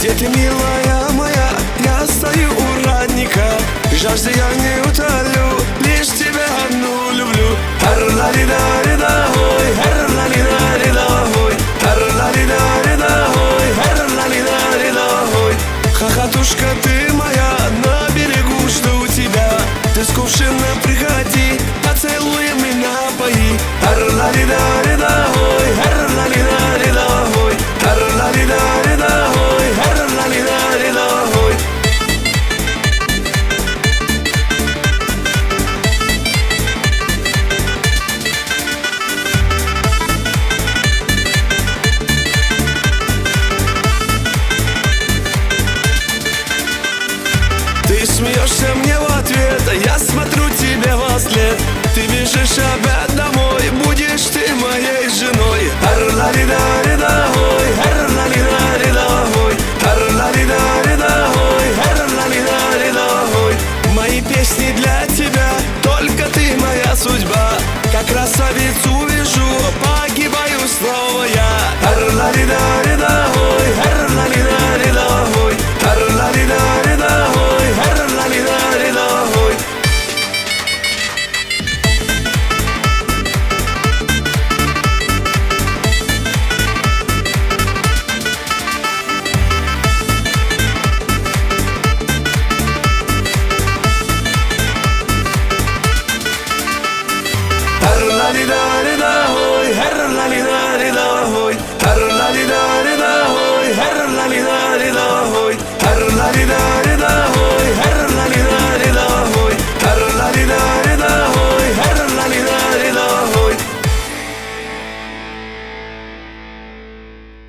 Где ты, милая моя? Я стою у родника, жажды я не утолю, лишь тебя одну люблю. Хар-ла-ли-да-ли-да, ой, хар-ла-ли-да-ли-да, ой, хар-ла-ли-да-ли-да, ой, хар-ла-ли-да-ли-да, ой. Хохотушка ты моя, на берегу жду тебя. Ты с кувшина приходи, поцелуем и напои. Хар-ла-ли-да-ли-да, ой, хар-ла-ли-да-ли-да, ой, хар-ла-ли-да-ли-да, ой, хар-ла-ли-да-ли-да, ой. Ты смеешься мне в ответ, а я смотрю тебе во след. Ты бежишь опять домой, будешь ты моей женой. Хар-ла-ли-да-ли-да, ой, хар-ла-ли-да-ли-да, ой, хар-ла-ли-да-ли-да, ой, хар-ла-ли-да-ли-да, ой. Мои песни для тебя, только ты моя судьба. Как красавицу вижу, погибаю снова я. Хар-ла-ли-да.